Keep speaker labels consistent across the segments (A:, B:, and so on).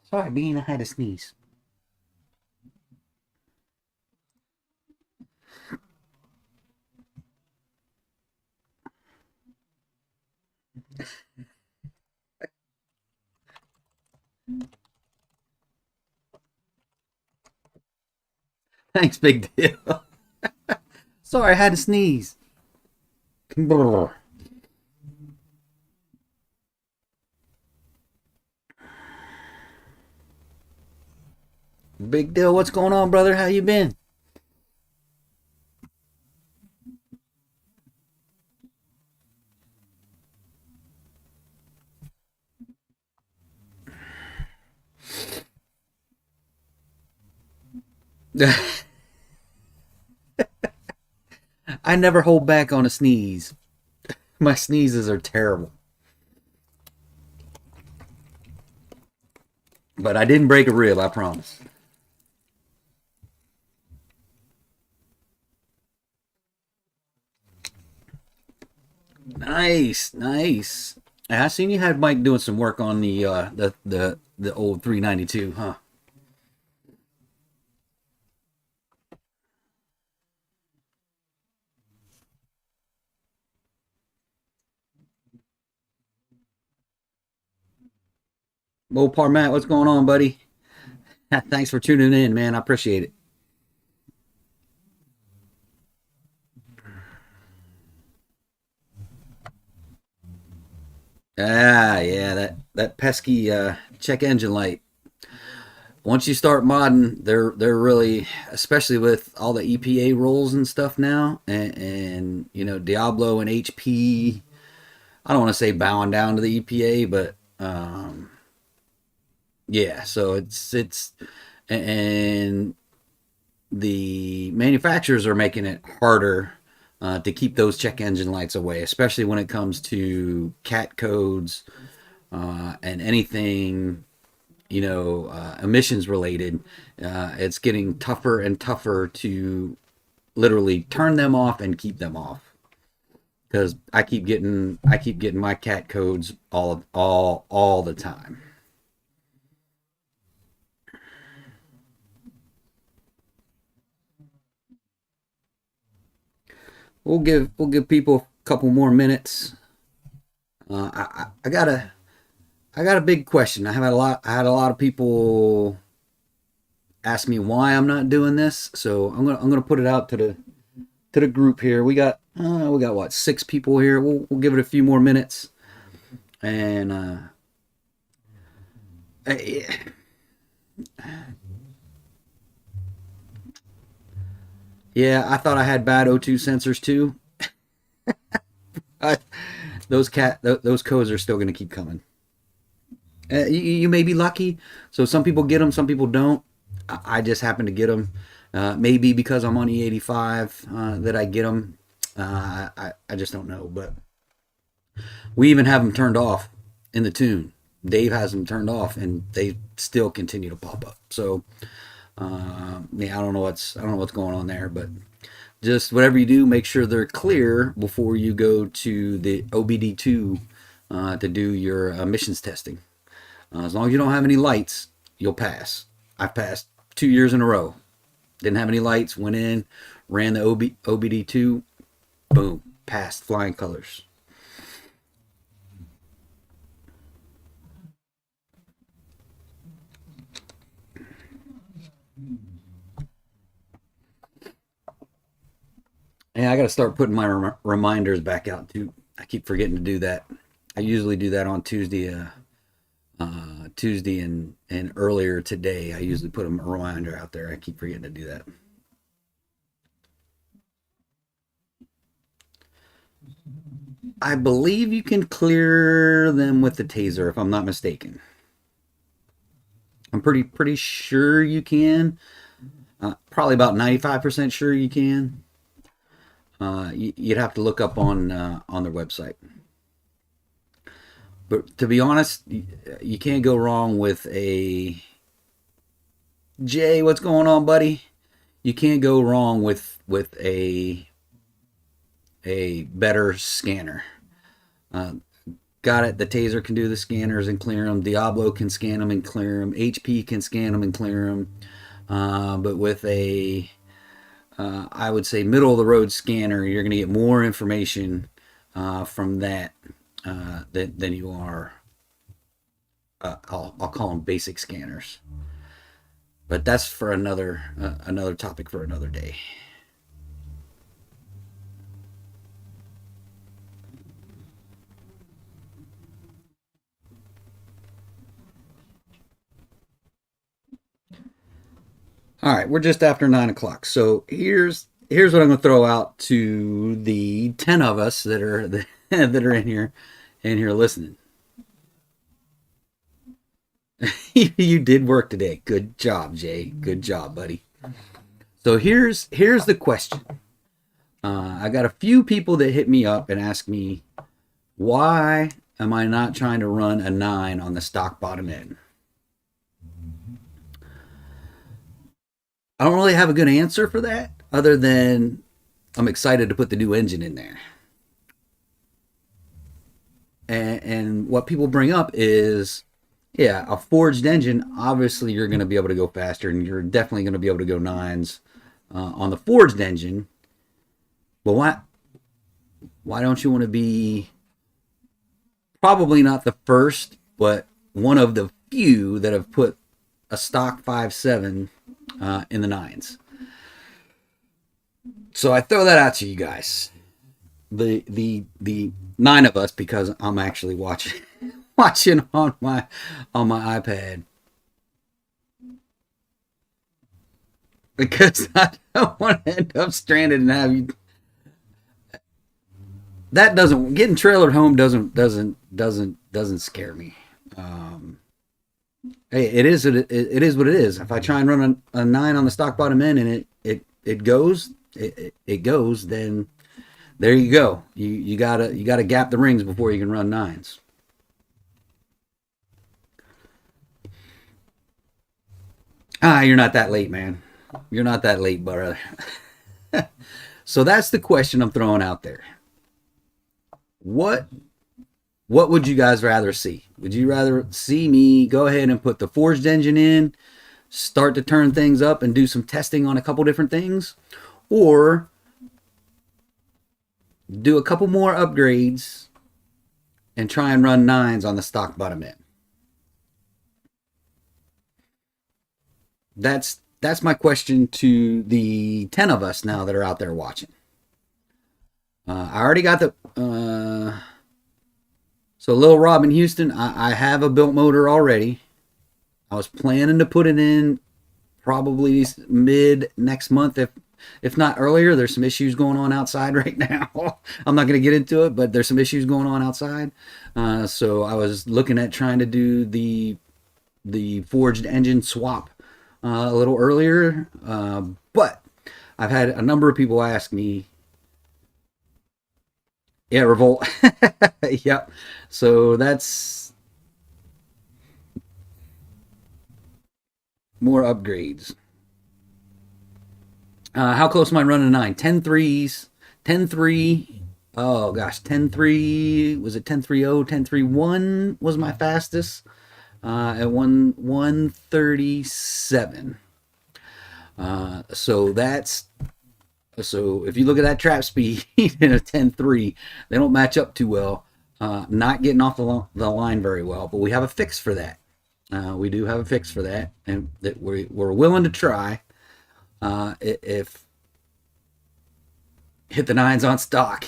A: Sorry, Bean, I had to sneeze. Thanks, big deal. Sorry, I had to sneeze. Big deal. What's going on, brother? How you been? I never hold back on a sneeze. My sneezes are terrible. But I didn't break a rib, I promise. Nice, nice. I seen you had Mike doing some work on the old 392, huh? Mopar Matt, what's going on, buddy? Thanks for tuning in, man. I appreciate it. Ah, yeah, that pesky check engine light. Once you start modding, they're really, especially with all the EPA rules and stuff now, and you know Diablo and HP. I don't want to say bowing down to the EPA, but yeah. So it's and the manufacturers are making it harder to keep those check engine lights away, especially when it comes to cat codes and anything emissions related. It's getting tougher and tougher to literally turn them off and keep them off because I keep getting my cat codes all the time. We'll give people a couple more minutes. I got a big question. I had a lot of people ask me why I'm not doing this, so I'm gonna put it out to the group here. We got what, 6 people here. We'll give it a few more minutes, and eh, yeah, I thought I had bad O2 sensors too. I, those codes are still gonna keep coming. You may be lucky. So some people get them, some people don't. I just happen to get them. Maybe because I'm on E85 that I get them. I just don't know. But we even have them turned off in the tune. Dave has them turned off, and they still continue to pop up. So yeah, I don't know what's going on there, but just whatever you do, make sure they're clear before you go to the OBD2 to do your emissions testing. As long as you don't have any lights, you'll pass. I've passed 2 years in a row. Didn't have any lights, went in, ran the OBD2, boom, passed, flying colors. And I got to start putting my reminders back out too. I keep forgetting to do that. I usually do that on Tuesday. Tuesday and earlier today, I usually put a reminder out there. I keep forgetting to do that. I believe you can clear them with the taser, if I'm not mistaken. I'm pretty sure you can. Probably about 95% sure you can. You'd have to look up on their website. But to be honest, you can't go wrong with a Jay. What's going on, buddy? You can't go wrong with a better scanner. Uh, got it. The Taser can do the scanners and clear them. Diablo can scan them and clear them. HP can scan them and clear them. But with a, I would say, middle of the road scanner, you're going to get more information from that than you are. I'll call them basic scanners. But that's for another topic for another day. All right, we're just after 9 o'clock. So here's what I'm going to throw out to the 10 of us that are that are in here listening. You did work today. Good job, Jay. Good job, buddy. So here's the question. I got a few people that hit me up and ask me, why am I not trying to run a 9 on the stock bottom end? I don't really have a good answer for that, other than I'm excited to put the new engine in there. And what people bring up is, yeah, a forged engine, obviously you're going to be able to go faster, and you're definitely going to be able to go 9s on the forged engine. But why don't you want to be probably not the first, but one of the few that have put a stock 5.7 in the 9s? So I throw that out to you guys. The 9 of us, because I'm actually watching on my iPad, because I don't want to end up stranded and have you. That doesn't, getting trailered home doesn't scare me. Hey, it is what it is. If I try and run a 9 on the stock bottom end and it goes, then there you go. You gotta gap the rings before you can run 9s. You're not that late, man. You're not that late, brother. So that's the question I'm throwing out there. What would you guys rather see? Would you rather see me go ahead and put the forged engine in, start to turn things up and do some testing on a couple different things, or do a couple more upgrades and try and run 9s on the stock bottom end? That's my question to the 10 of us now that are out there watching. I already got the so Lil Rob in Houston, I have a built motor already. I was planning to put it in probably mid next month, if not earlier. There's some issues going on outside right now. I'm not going to get into it, but there's some issues going on outside. So I was looking at trying to do the forged engine swap a little earlier. But I've had a number of people ask me. Yeah, Revolt. Yep. So that's more upgrades. How close am I running 9? 10 threes, 10 3. Oh gosh, 10 3. Was it 10 3 0? 10 3 1 was my fastest at 137. So if you look at that trap speed in a 10.3, they don't match up too well. Not getting off the line very well, but we have a fix for that. We do have a fix for that, and that we're willing to try. If hit the 9s on stock,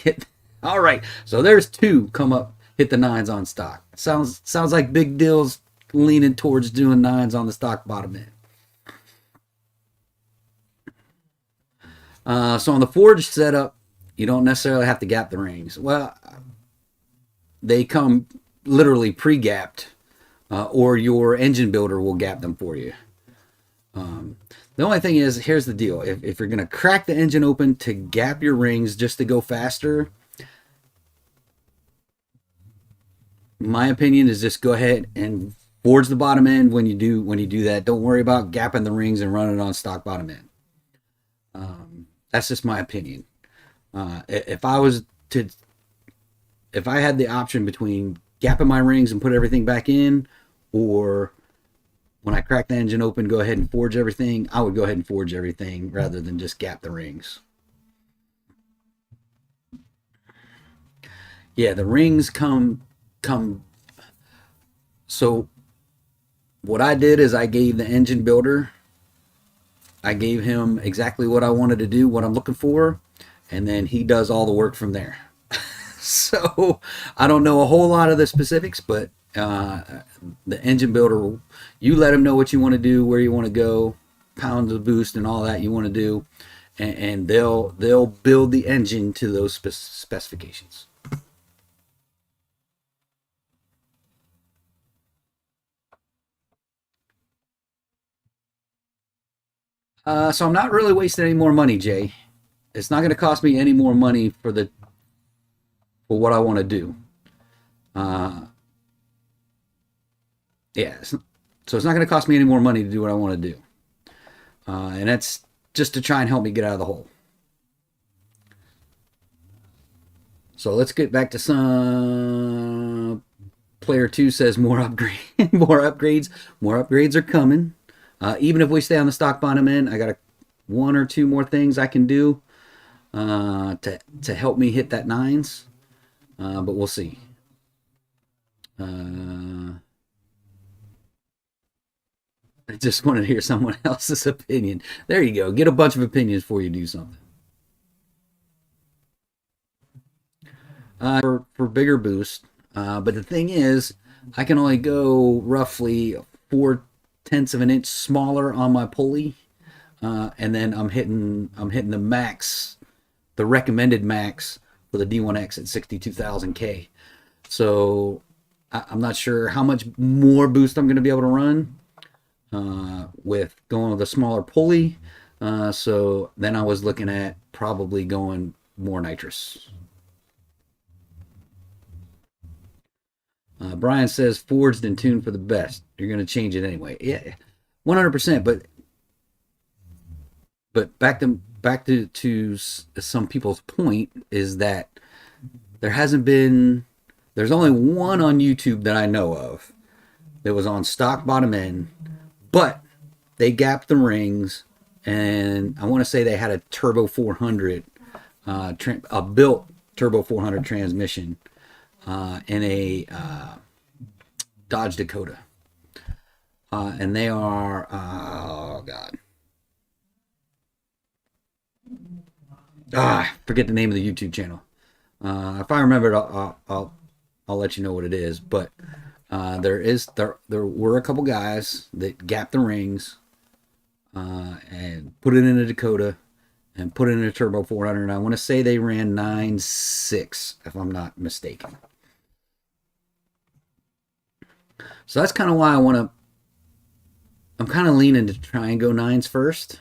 A: all right. So there's 2 come up, hit the 9s on stock. Sounds like Big Deal's leaning towards doing 9s on the stock bottom end. So on the forged setup, you don't necessarily have to gap the rings. Well, they come literally pre-gapped, or your engine builder will gap them for you. The only thing is, here's the deal. If you're going to crack the engine open to gap your rings just to go faster, my opinion is just go ahead and forge the bottom end when you do that. Don't worry about gapping the rings and running it on stock bottom end. That's just my opinion. If I had the option between gapping my rings and put everything back in, or when I crack the engine open, go ahead and forge everything. I would go ahead and forge everything rather than just gap the rings. Yeah, the rings come. So what I did is I gave the engine builder, I gave him exactly what I wanted to do, what I'm looking for, and then he does all the work from there. So I don't know a whole lot of the specifics, but the engine builder, you let him know what you want to do, where you want to go, pounds of boost, and all that you want to do, and they'll build the engine to those specifications. So I'm not really wasting any more money, Jay. It's not going to cost me any more money for what I want to do. Uh, yeah, so it's not going to cost me any more money to do what I want to do, and that's just to try and help me get out of the hole. So let's get back to some. Player two says more upgrade, more upgrades are coming. Even if we stay on the stock bottom end, I got one or two more things I can do to help me hit that nines, but we'll see. I just wanted to hear someone else's opinion. There you go. Get a bunch of opinions before you do something. For bigger boost, but the thing is, I can only go roughly 4/10 of an inch smaller on my pulley, and then I'm hitting the max, the recommended max for the D1X at 62,000 K. So I'm not sure how much more boost I'm going to be able to run with going with a smaller pulley. So then I was looking at probably going more nitrous. Brian says forged and tuned for the best. You're going to change it anyway. Yeah, 100%. But back to some people's point is that there's only one on YouTube that I know of that was on stock bottom end, but they gapped the rings, and I want to say they had a turbo 400, a built turbo 400 transmission in a Dodge Dakota, and they are oh god, forget the name of the YouTube channel. If I remember it, I'll let you know what it is. But there were a couple guys that gapped the rings and put it in a Dakota and put it in a turbo 400. And I want to say they ran 9.6, if I'm not mistaken. So that's kind of why I'm kind of leaning to try and go nines first,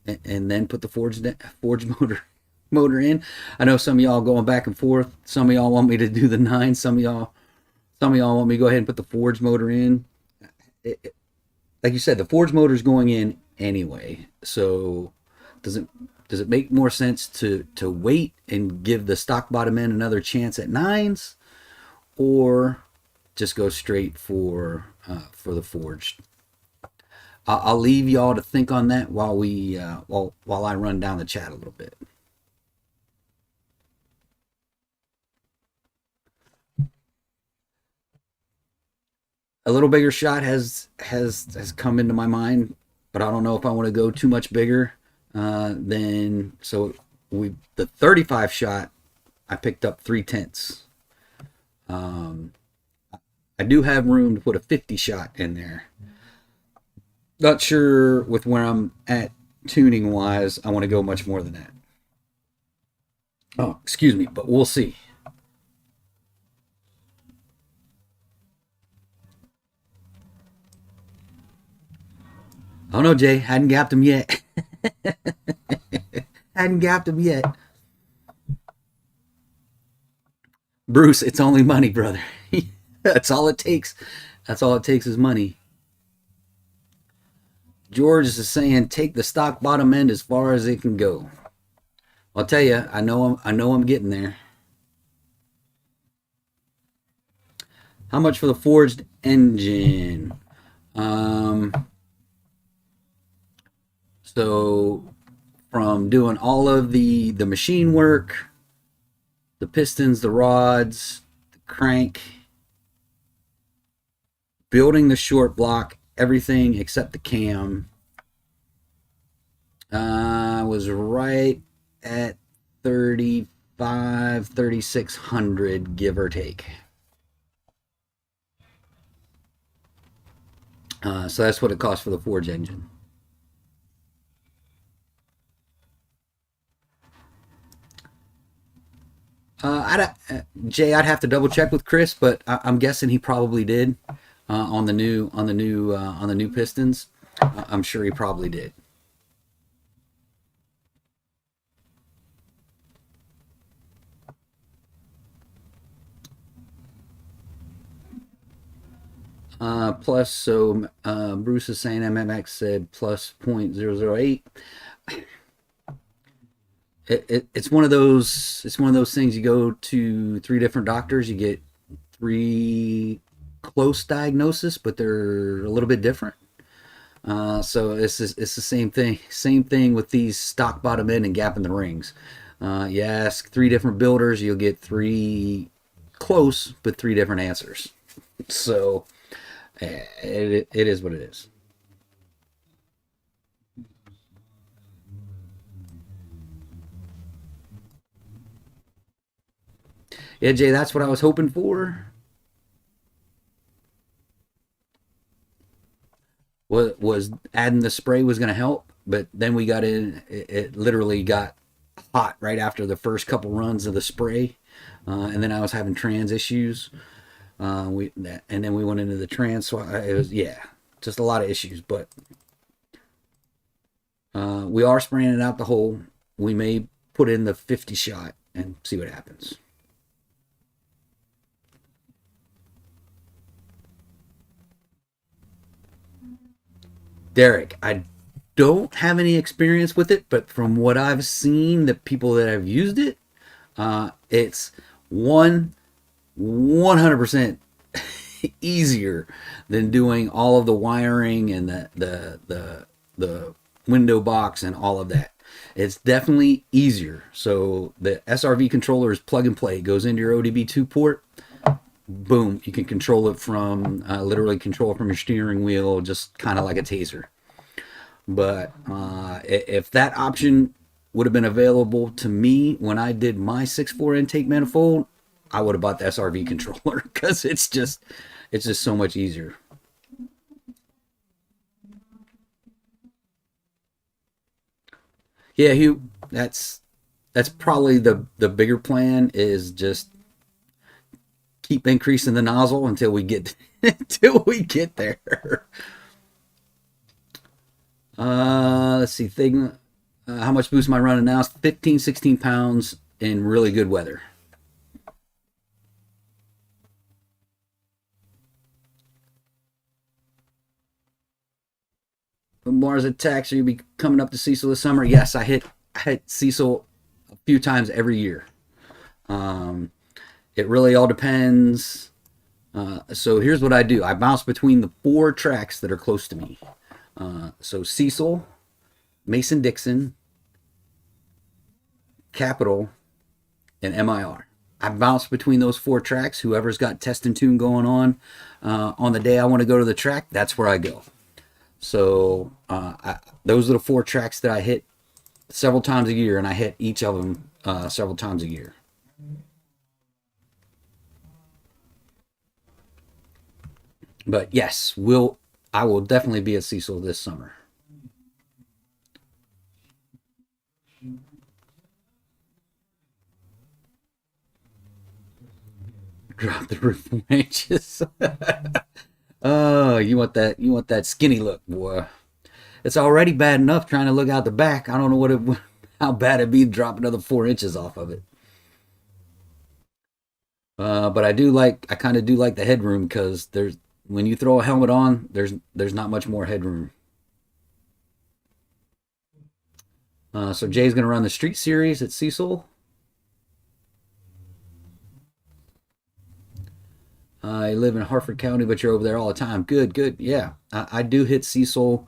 A: and then put the forged motor in. I know some of y'all going back and forth. Some of y'all want me to do the nines. Some of y'all want me to go ahead and put the forged motor in. Like you said, the forged motor is going in anyway. So does it make more sense to wait and give the stock bottom end another chance at nines, or just go straight for the forged? I'll leave y'all to think on that while I run down the chat a little bit. A little bigger shot has come into my mind, but I don't know if I want to go too much bigger. Then so the 35 shot, I picked up 3/10. I do have room to put a 50 shot in there. Not sure with where I'm at tuning wise, I want to go much more than that. Oh, excuse me, but we'll see. I don't know, Jay. Hadn't gapped him yet. Hadn't gapped him yet. Bruce, it's only money, brother. That's all it takes. That's all it takes is money. George is saying, take the stock bottom end as far as it can go. I'll tell you, I know I'm getting there. How much for the forged engine? Um, so from doing all of the machine work, the pistons, the rods, the crank, building the short block, everything except the cam, was right at 35, 3600, give or take. So that's what it costs for the forge engine. Jay, I'd have to double check with Chris, but I'm guessing he probably did on the new pistons. I'm sure he probably did. Plus, so Bruce is saying MMX said plus 0.008. It's one of those things. You go to three different doctors, you get three close diagnosis, but they're a little bit different. So it's the same thing with these stock bottom end and gap in the rings. You ask three different builders, you'll get three close but three different answers. So it is what it is. Yeah, Jay, that's what I was hoping for. Was adding the spray was going to help, but then we got in. It literally got hot right after the first couple runs of the spray, and then I was having trans issues. And then we went into the trans. So it was, yeah, just a lot of issues. But we are spraying it out the hole. We may put in the 50 shot and see what happens. Derek, I don't have any experience with it, but from what I've seen, the people that have used it, it's 100% easier than doing all of the wiring and the window box and all of that. It's definitely easier. So the SRV controller is plug and play. It goes into your ODB2 port. Boom, you can control it from literally control it from your steering wheel, just kind of like a taser. But if that option would have been available to me when I did my 6.4 intake manifold, I would have bought the SRV controller because it's just so much easier. Yeah, Hugh, that's probably the bigger plan is just keep increasing the nozzle until we get until we get there. Let's see. How much boost am I running now? It's 15, 16 pounds in really good weather. Mars attacks. Are you be coming up to Cecil this summer? Yes, I hit Cecil a few times every year. Um, it really all depends. So here's what I do. I bounce between the four tracks that are close to me. So Cecil, Mason Dixon, Capital, and MIR. I bounce between those four tracks. Whoever's got test and tune going on the day I want to go to the track, that's where I go. So those are the four tracks that I hit several times a year, and I hit each of them several times a year. But yes, I will definitely be at Cecil this summer. Drop the roof ranges. Oh, you want that skinny look, boy. It's already bad enough trying to look out the back. I don't know how bad it'd be to drop another 4 inches off of it. But I kind of do like the headroom because when you throw a helmet on, there's not much more headroom. So Jay's gonna run the street series at Cecil. I live in Harford County, but you're over there all the time. Good, good. Yeah, I do hit Cecil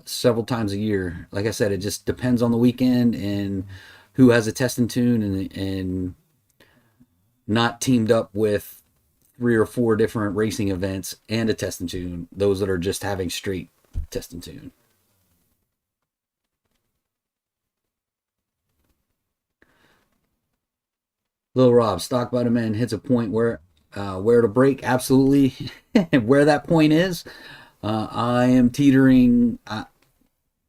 A: several times a year. Like I said, it just depends on the weekend and who has a test and tune, and not teamed up with three or four different racing events and a test and tune. Those that are just having straight test and tune. Little Rob, stock bottom end hits a point where to break. Absolutely, and where that point is, I am teetering.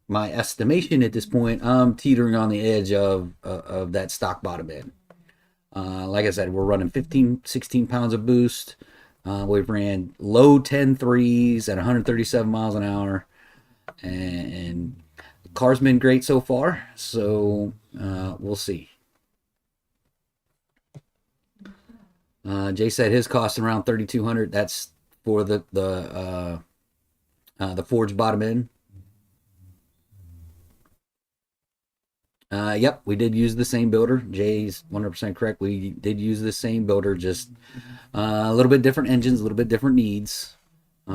A: My estimation at this point, I'm teetering on the edge of that stock bottom end. Like I said, we're running 15, 16 pounds of boost. We've ran low 10 threes at 137 miles an hour, and the car's been great so far. So we'll see. Jay said his cost around 3,200. That's for the forged bottom end. Yep, we did use the same builder. Jay's 100% correct. We did use the same builder, just a little bit different engines, a little bit different needs,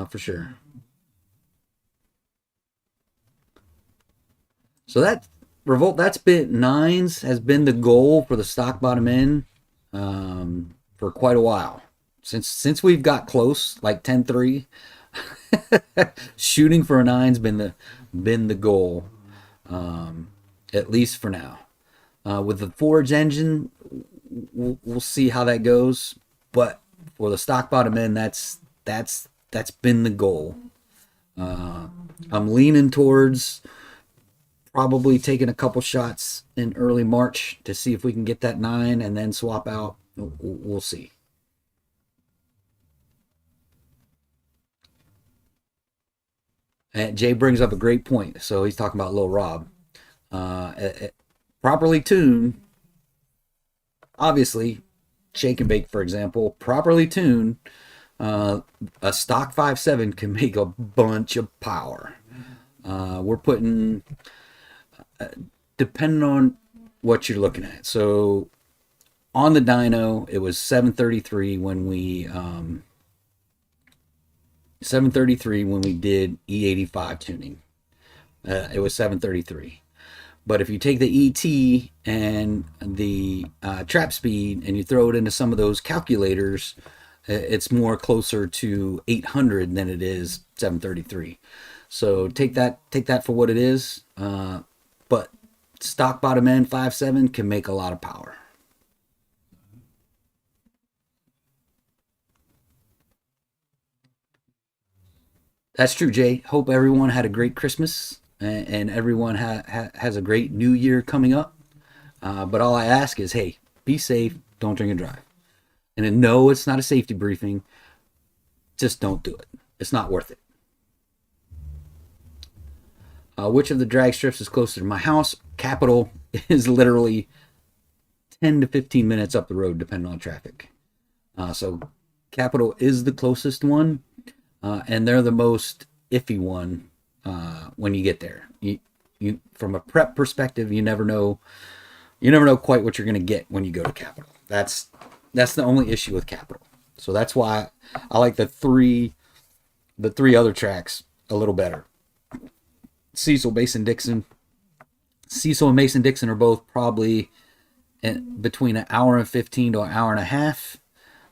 A: for sure. So that revolt, that's been nines has been the goal for the stock bottom end for quite a while. Since we've got close, like 10-3, shooting for a nine's been the goal, at least for now. With the forge engine, we'll see how that goes. But for the stock bottom end, that's been the goal. I'm leaning towards probably taking a couple shots in early March to see if we can get that nine and then swap out. We'll see. And Jay brings up a great point. So he's talking about Lil Rob. Properly tuned, obviously, shake and bake, for example, properly tuned, a stock 5.7 can make a bunch of power. We're putting, depending on what you're looking at. So on the dyno, it was 733 when we 733 when we did E85 tuning. It was 733. But if you take the ET and the trap speed and you throw it into some of those calculators, it's more closer to 800 than it is 733. So take that for what it is. But stock bottom end 5.7 can make a lot of power. That's true, Jay. Hope everyone had a great Christmas and everyone has a great New Year coming up. But all I ask is, hey, be safe. Don't drink and drive. And no, it's not a safety briefing. Just don't do it. It's not worth it. Which of the drag strips is closer to my house? Capital is literally 10 to 15 minutes up the road, depending on traffic. So Capital is the closest one, and they're the most iffy one when you get there. You from a prep perspective, you never know quite what you're going to get when you go to Capital. That's the only issue with Capital. So that's why I like the three other tracks a little better. Cecil, Mason Dixon. Cecil and Mason Dixon are both probably between an hour and 15 to an hour and a half.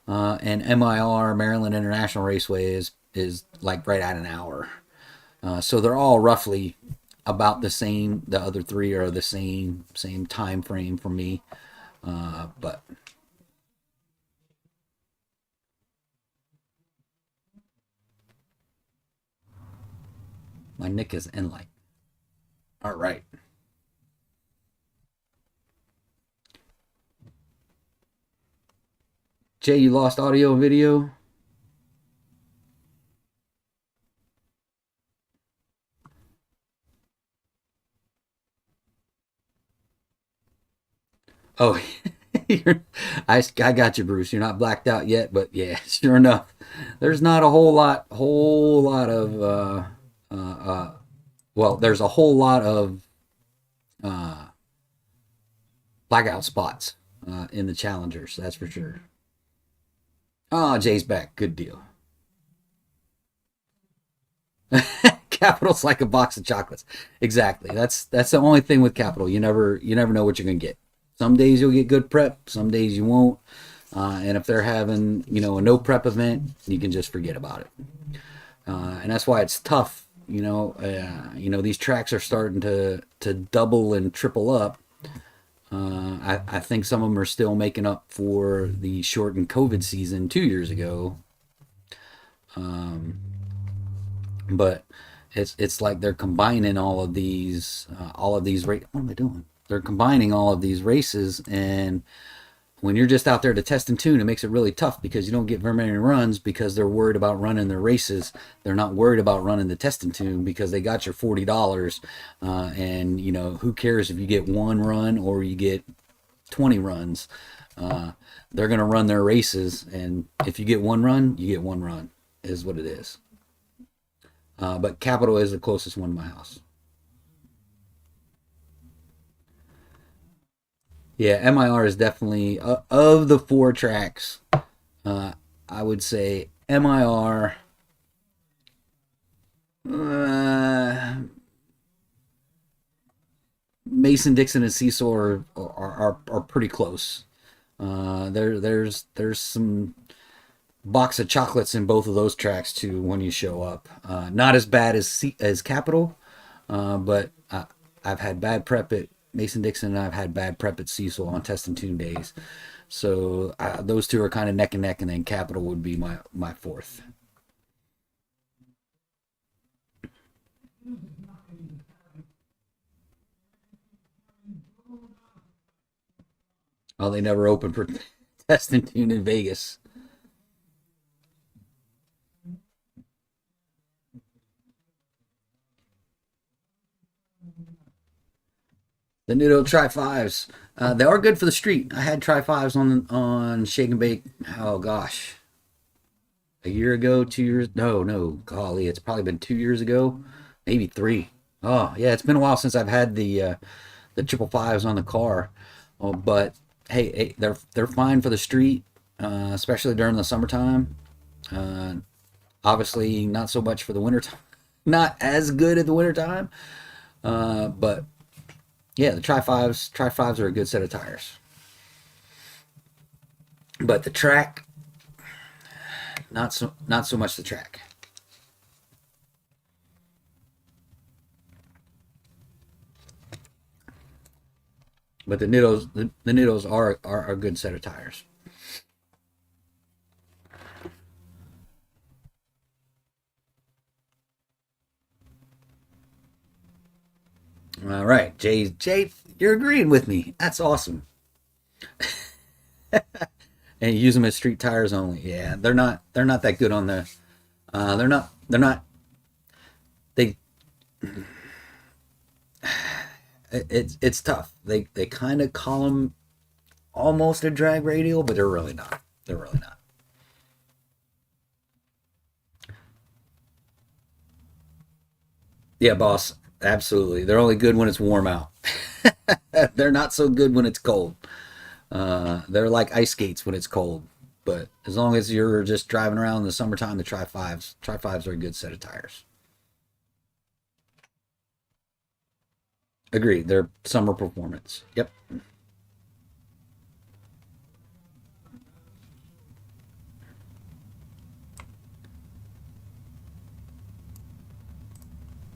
A: And MIR, Maryland International Raceway, is like right at an hour. So they're all roughly about the same. The other three are the same time frame for me. But my nick is Enlight. All right. Jay, you lost audio and video? Oh, I got you, Bruce. You're not blacked out yet, but yeah, sure enough, there's not a whole lot of, well, there's a whole lot of uh, blackout spots in the Challengers, that's for sure. Oh, Jay's back. Good deal. Capital's like a box of chocolates. Exactly. That's the only thing with Capital. You never know what you're gonna get. Some days you'll get good prep. Some days you won't. And if they're having a no prep event, you can just forget about it. And that's why it's tough. These tracks are starting to double and triple up. I think some of them are still making up for the shortened COVID season 2 years ago. But it's like they're combining all of these what am I doing? They're combining all of these races, and when you're just out there to test and tune, it makes it really tough because you don't get very many runs because they're worried about running their races. They're not worried about running the test and tune because they got your $40, and who cares if you get one run or you get 20 runs. They're going to run their races, and if you get one run, you get one run, is what it is. But Capital is the closest one to my house. Yeah, MIR is definitely of the four tracks. Uh, I would say MIR, uh, Mason Dixon and Cecil are pretty close. There's some box of chocolates in both of those tracks too when you show up. Not as bad as Capital, but I've had bad prep at Mason Dixon and I've had bad prep at Cecil on test and tune days. So those two are kind of neck and neck, and then Capital would be my fourth. Oh, they never opened for test and tune in Vegas. The Nudo Tri Fives, they are good for the street. I had Tri Fives on Shake and Bake. Oh gosh, a year ago, 2 years. No, no, golly, it's probably been 2 years ago, maybe three. Oh yeah, it's been a while since I've had the triple fives on the car. Oh, but hey, they're fine for the street, especially during the summertime. Uh, Obviously, not so much for the winter time. Not as good at the winter time. But yeah, the tri fives are a good set of tires. But the track, not so much the track. But the Nidos are a good set of tires. All right, Jay, you're agreeing with me. That's awesome. And you use them as street tires only. Yeah, they're not that good on the. They're not. They it's tough. They kind of call them almost a drag radial, but they're really not. They're really not. Yeah, boss. Absolutely. They're only good when it's warm out. They're not so good when it's cold. They're like ice skates when it's cold. But as long as you're just driving around in the summertime, the tri fives are a good set of tires. Agreed. They're summer performance. Yep.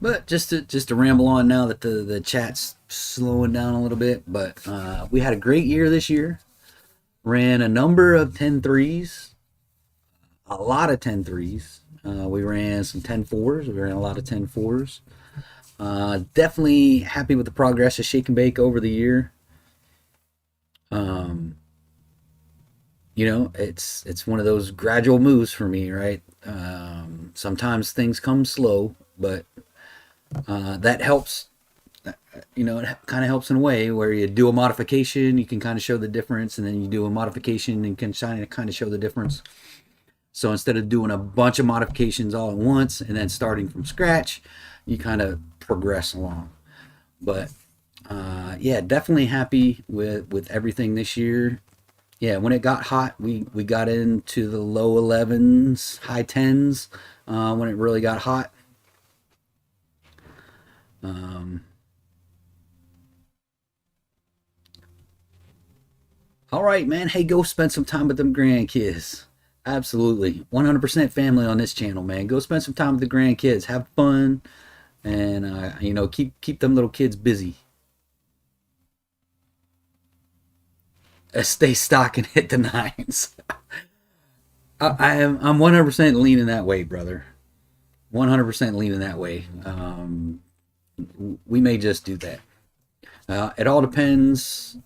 A: But just to ramble on now that the chat's slowing down a little bit. But we had a great year this year. Ran a number of 10 threes, a lot of 10 threes. We ran some 10 fours. We ran a lot of 10 fours. Definitely happy with the progress of Shake and Bake over the year. Um, it's one of those gradual moves for me, right? Sometimes things come slow, but that helps. It kind of helps in a way where you do a modification, you can kind of show the difference, and then you do a modification and can kind of show the difference. So instead of doing a bunch of modifications all at once and then starting from scratch, you kind of progress along. But yeah, definitely happy with everything this year. Yeah, when it got hot, we got into the low 11s, high 10s when it really got hot. Um, all right, man. Hey, go spend some time with them grandkids. Absolutely, 100% family on this channel, man. Go spend some time with the grandkids. Have fun, and keep them little kids busy. Stay stock and hit the nines. I'm 100% leaning that way, brother. 100% leaning that way. We may just do that. It all depends.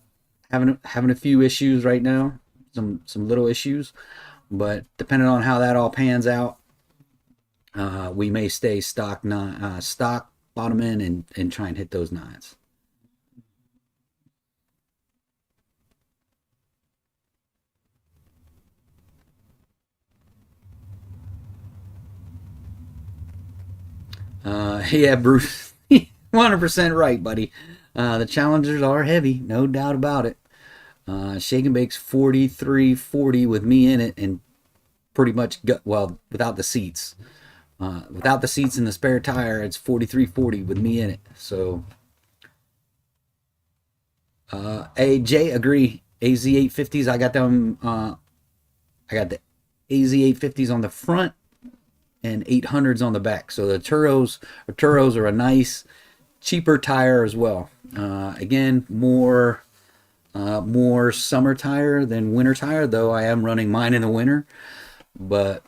A: Having a few issues right now, some little issues, but depending on how that all pans out, we may stay stock bottom end and try and hit those nines. Yeah, Bruce, 100% right, buddy. The challengers are heavy, no doubt about it. Shake and Bake's 4340 with me in it, and pretty much without the seats. Without the seats and the spare tire, it's 4340 with me in it. So, AJ, agree. AZ850s, I got them. I got the AZ850s on the front and 800s on the back. So the Turos are a nice, cheaper tire as well. Again, more summer tire than winter tire, though I am running mine in the winter. But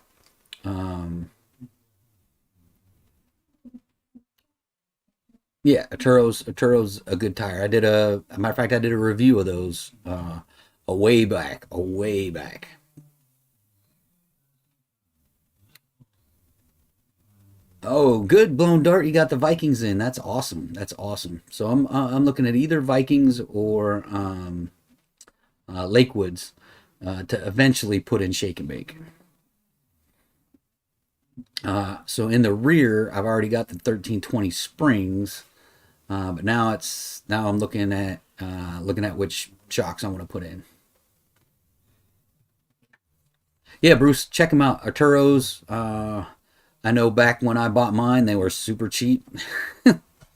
A: yeah, a Turo's a good tire. A matter of fact, I did a review of those a way back. Oh, good blown dart! You got the Vikings in. That's awesome. That's awesome. So I'm looking at either Vikings or Lakewoods to eventually put in Shake and Bake. So in the rear, I've already got the 1320 Springs, but now I'm looking at which shocks I want to put in. Yeah, Bruce, check them out. Arturos. I know back when I bought mine, they were super cheap.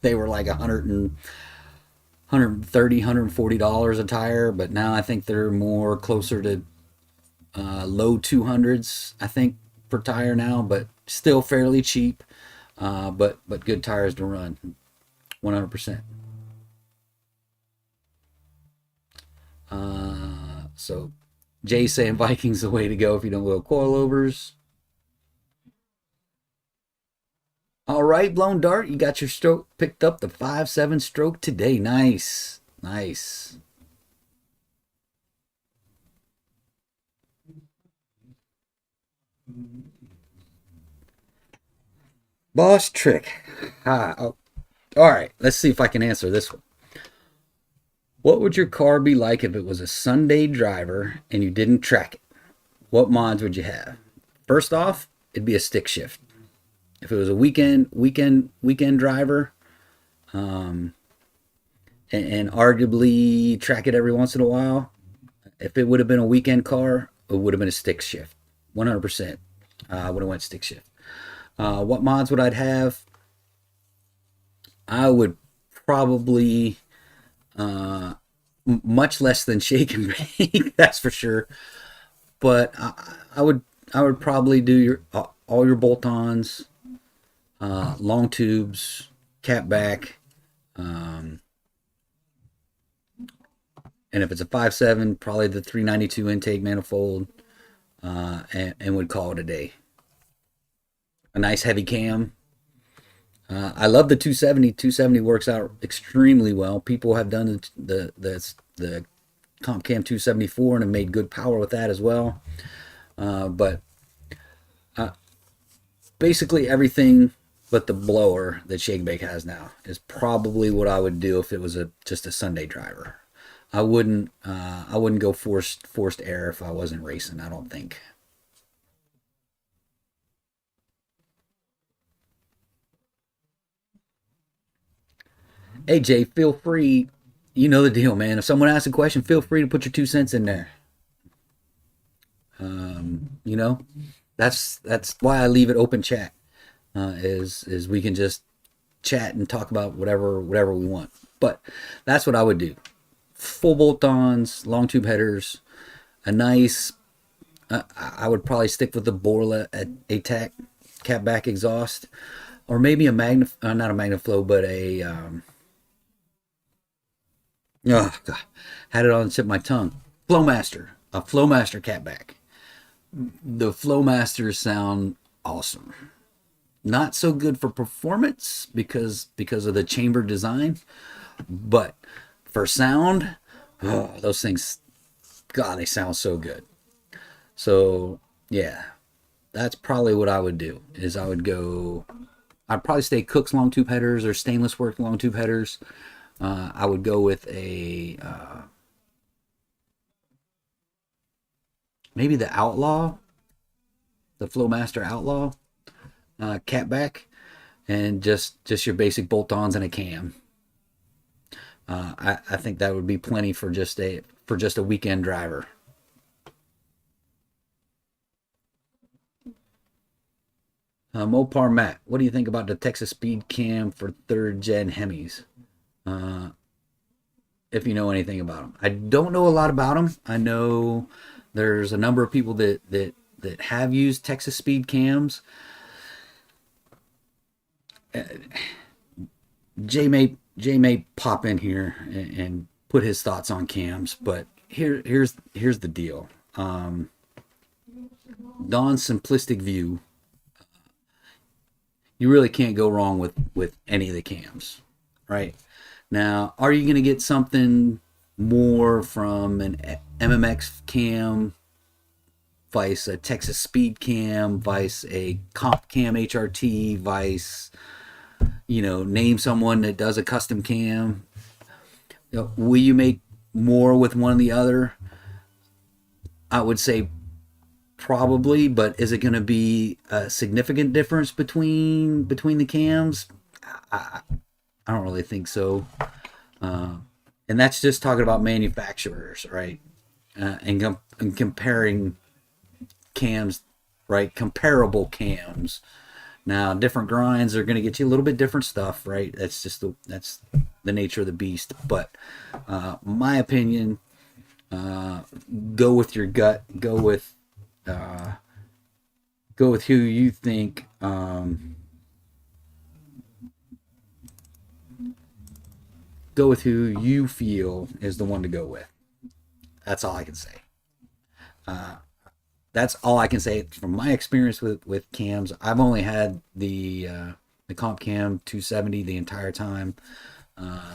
A: They were like 130, $140 a tire, but now I think they're more closer to low 200s, I think, per tire now, but still fairly cheap. But good tires to run, 100%. So Jay saying Vikings the way to go if you don't go coilovers. All right, blown dart, you got your stroke picked up, the 5.7 stroke today. Nice, nice. Boss trick. Oh, all right, let's see if I can answer this one. What would your car be like if it was a Sunday driver and you didn't track it? What mods would you have? First off, it'd be a stick shift. If it was a weekend driver, um, and arguably track it every once in a while, if it would have been a weekend car, it would have been a stick shift, 100%. I would have went stick shift. What mods would I have? I would probably much less than shake and bake, that's for sure. But I would probably do your all your bolt-ons, long tubes, cap back, um, and if it's a 5.7, probably the 392 intake manifold, and would call it a day. A nice heavy cam. I love the 270. 270 works out extremely well. People have done the Comp Cam 274 and have made good power with that as well. But basically everything but the blower that Shake and Bake has now is probably what I would do if it was just a Sunday driver. I wouldn't go forced air if I wasn't racing. I don't think. Hey Jay, feel free. You know the deal, man. If someone asks a question, feel free to put your 2 cents in there. You know, that's why I leave it open chat. Is we can just chat and talk about whatever we want. But that's what I would do. Full bolt-ons, long tube headers, a nice. I would probably stick with the Borla at ATAC catback exhaust, or maybe a not a Magnaflow, but a oh, God, had it on the tip of my tongue. Flowmaster, a Flowmaster catback. The Flowmasters sound awesome. Not so good for performance because of the chamber design, but for sound, oh, those things, God, they sound so good. So yeah, that's probably what I would do. Is I would go. I'd probably stay Cook's long tube headers or stainless work long tube headers. I would go with a maybe the Outlaw, the Flowmaster Outlaw catback, and just your basic bolt-ons and a cam. I think that would be plenty for just a weekend driver. Mopar Matt, what do you think about the Texas Speed Cam for third gen Hemis? Uh, if you know anything about them, I don't know a lot about them. I know there's a number of people that have used Texas Speed Cams. Jay may pop in here and put his thoughts on cams, but here's the deal. Don's simplistic view, you really can't go wrong with any of the cams, right? Now, are you going to get something more from an MMX cam, vice a Texas Speed Cam, vice a Comp Cam HRT, vice, name someone that does a custom cam? Will you make more with one or the other? I would say probably, but is it going to be a significant difference between the cams? I, I don't really think so. And that's just talking about manufacturers, right? And comparing cams, right? Comparable cams. Now, different grinds are going to get you a little bit different stuff, right? That's the nature of the beast. But my opinion, go with your gut. Go with who you think. Go with who you feel is the one to go with. That's all I can say. That's all I can say from my experience with cams. I've only had the Comp Cam 270 the entire time,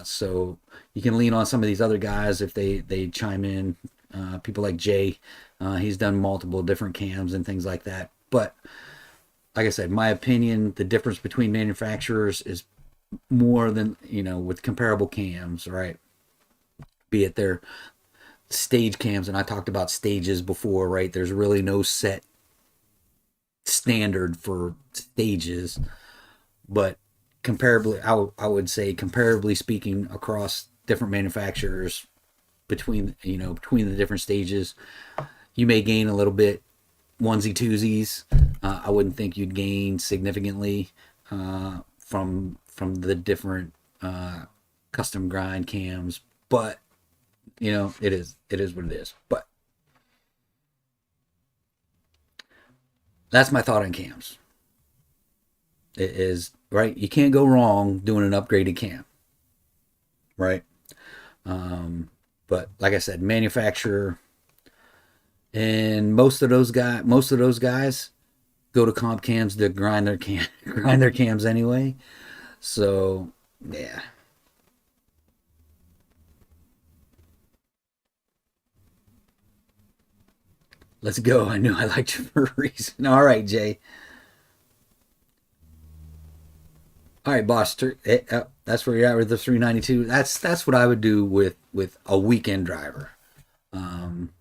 A: so you can lean on some of these other guys if they chime in. People like Jay, he's done multiple different cams and things like that. But like I said, my opinion, the difference between manufacturers is more than with comparable cams, right? Be it their stage cams, and I talked about stages before, right? There's really no set standard for stages, but comparably, I would say comparably speaking across different manufacturers, between the different stages, you may gain a little bit onesie twosies. I wouldn't think you'd gain significantly from the different custom grind cams, but it is what it is. But that's my thought on cams. It is right. You can't go wrong doing an upgraded cam, right? But like I said, manufacturer, and most of those guys go to comp cams to grind their cams anyway. So yeah. Let's go. I knew I liked you for a reason. All right, Jay. All right, boss. That's where you're at with the 392. That's what I would do with a weekend driver. Um,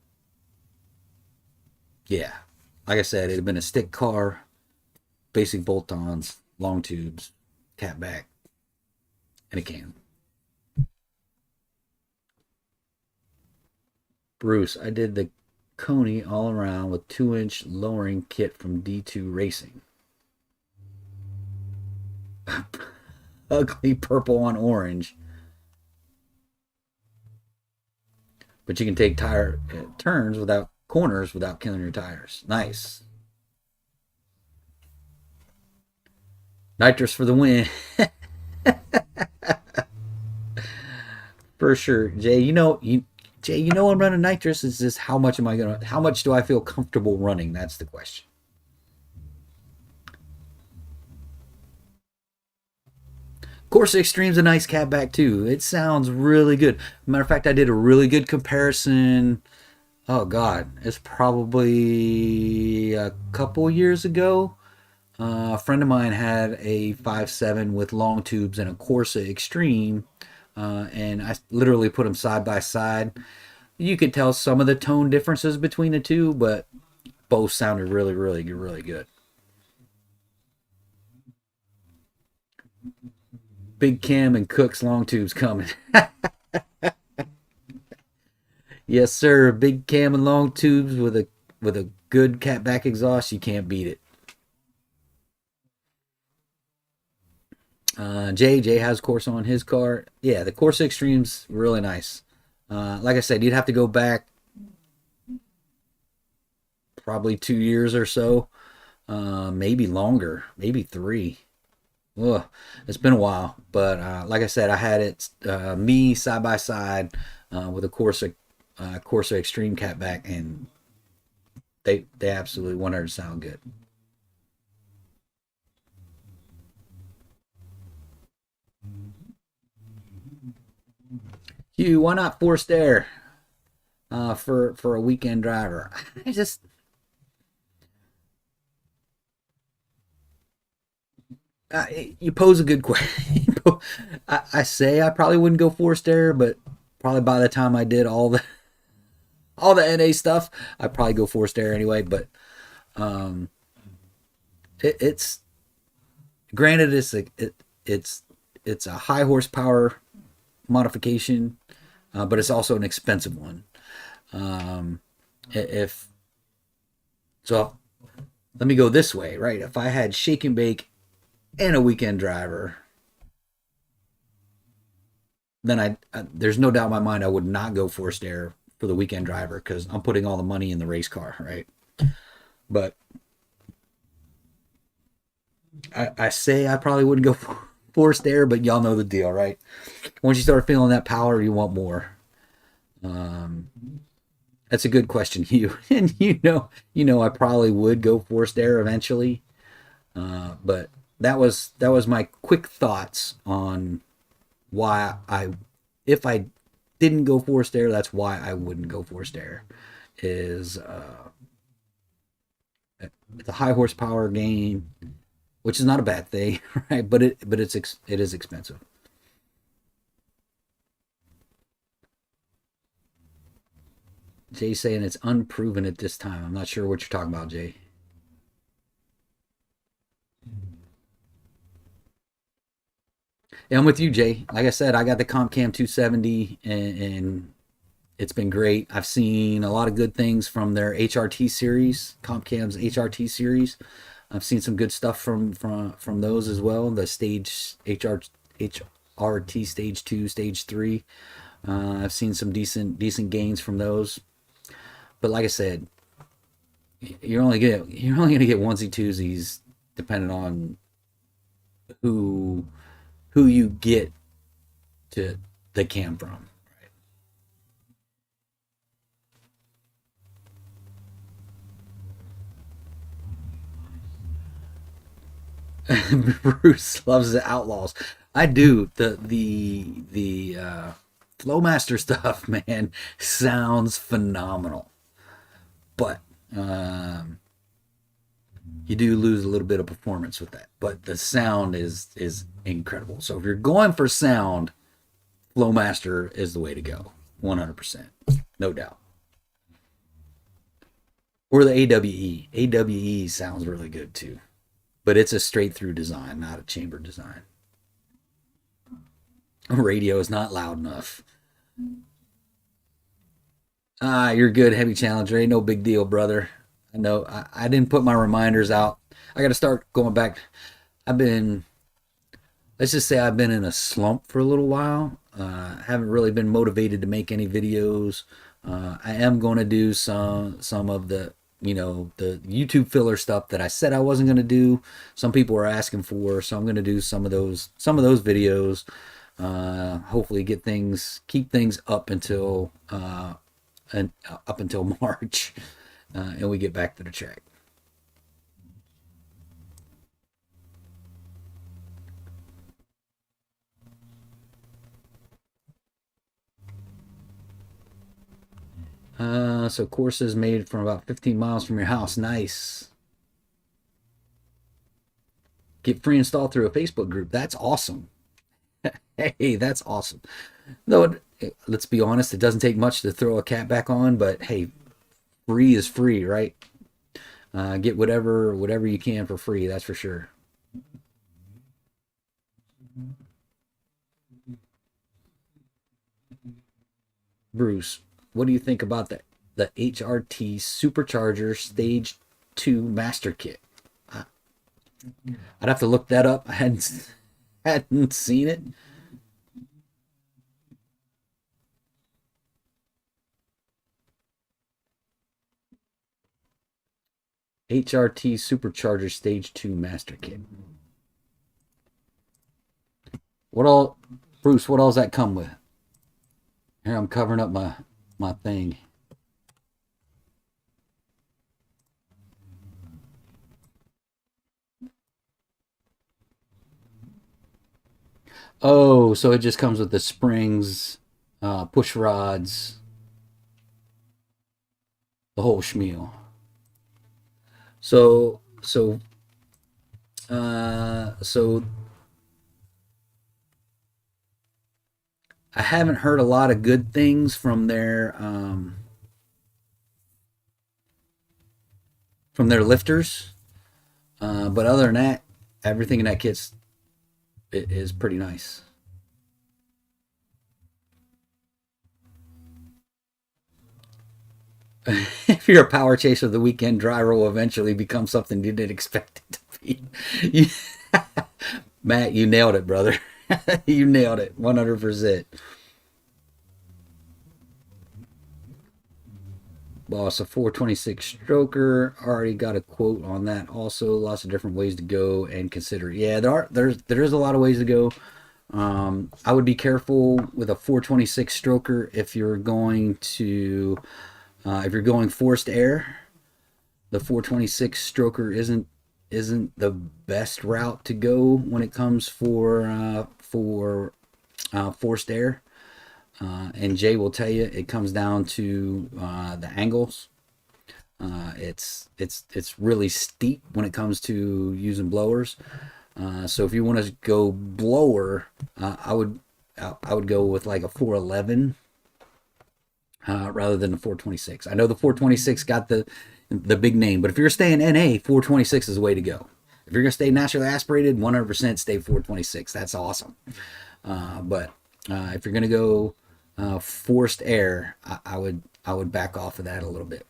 A: yeah, like I said, it'd have been a stick car, basic bolt-ons, long tubes, catback, and a cam. Bruce, I did the Coney all around with 2-inch lowering kit from D2 Racing. Ugly purple on orange. But you can take tire turns without corners without killing your tires. Nice. Nitrous for the win. For sure. Jay, you know I'm running nitrous. It's just how much do I feel comfortable running? That's the question. Corsa Extreme's a nice catback too. It sounds really good. Matter of fact, I did a really good comparison. Oh God, it's probably a couple years ago. A friend of mine had a 5.7 with long tubes and a Corsa Extreme, and I literally put them side by side. You could tell some of the tone differences between the two, but both sounded really, really, really good. Big Cam and Cook's long tubes coming. Yes, sir. Big Cam and long tubes with a good catback exhaust. You can't beat it. Jay has Corsa on his car. Yeah, the Corsa Extreme's really nice. Like I said, you'd have to go back probably 2 years or so, maybe longer, maybe three. Ugh, it's been a while, but like I said, I had it me side by side with a Corsa Extreme catback, and they absolutely 100 sound good. Hugh, why not forced air for a weekend driver? I just uh, you pose a good question. I say I probably wouldn't go forced air, but probably by the time I did all the NA stuff, I'd probably go forced air anyway. But um, it's granted it's it's a high horsepower modification, but it's also an expensive one. Um, if so, let me go this way, right? If I had shake and bake and a weekend driver, then there's no doubt in my mind I would not go forced air for the weekend driver because I'm putting all the money in the race car, right? But I say I probably wouldn't go forced air, but y'all know the deal, right? Once you start feeling that power, you want more. Um, that's a good question, Hugh. And I probably would go forced air eventually. But that was my quick thoughts on why if I didn't go forced air, that's why I wouldn't go forced air. Is it's a high horsepower gain, which is not a bad thing, right? It is expensive. Jay's saying it's unproven at this time. I'm not sure what you're talking about, Jay. Yeah, I'm with you, Jay. Like I said, I got the CompCam 270, and it's been great. I've seen a lot of good things from their HRT series, CompCam's HRT series. I've seen some good stuff from those as well. The stage HRT stage 2, stage 3. I've seen some decent gains from those. But like I said, you're only gonna get onesie twosies depending on who who you get to the cam from. Bruce loves the Outlaws. I do. The Flowmaster stuff, man, sounds phenomenal. But um, you do lose a little bit of performance with that. But the sound is incredible. So if you're going for sound, Flowmaster is the way to go. 100%. No doubt. Or the AWE. AWE sounds really good too. But it's a straight through design, not a chamber design. Radio is not loud enough. Ah, you're good, heavy challenger. Ain't no big deal, brother. I know. I didn't put my reminders out. I got to start going back. I've been, let's just say I've been in a slump for a little while. Haven't really been motivated to make any videos. I am going to do some of the the YouTube filler stuff that I said I wasn't going to do. Some people are asking for, so I'm going to do some of those videos. Hopefully keep things up until March, and we get back to the track. So courses made from about 15 miles from your house. Nice. Get free installed through a Facebook group. That's awesome. Hey, that's awesome. Though, let's be honest, it doesn't take much to throw a cat back on, but hey, free is free, right? Get whatever you can for free. That's for sure. Bruce, what do you think about the HRT Supercharger Stage 2 Master Kit? I- I'd have to look that up. I hadn't seen it. HRT Supercharger Stage 2 Master Kit. What all, Bruce? What all does that come with? Here, I'm covering up my thing. Oh, so it just comes with the springs, push rods, the whole schmeal. So I haven't heard a lot of good things from their lifters, but other than that, everything in that is pretty nice. If you're a power chaser, the weekend driver will eventually become something you didn't expect it to be. Matt, you nailed it, brother. You nailed it 100%. Boss, a 426 stroker. Already got a quote on that. Also, lots of different ways to go and consider. Yeah, there is a lot of ways to go. I would be careful with a 426 stroker if you're going forced air. The 426 stroker isn't the best route to go when it comes for forced air. And Jay will tell you it comes down to the angles. It's really steep when it comes to using blowers. So if you want to go blower, I would go with like a 411 rather than the 426. I know the 426 got the big name, but if you're staying NA, 426 is the way to go. If you're gonna stay naturally aspirated, 100% stay 426. That's awesome. But if you're gonna go forced air, I would back off of that a little bit.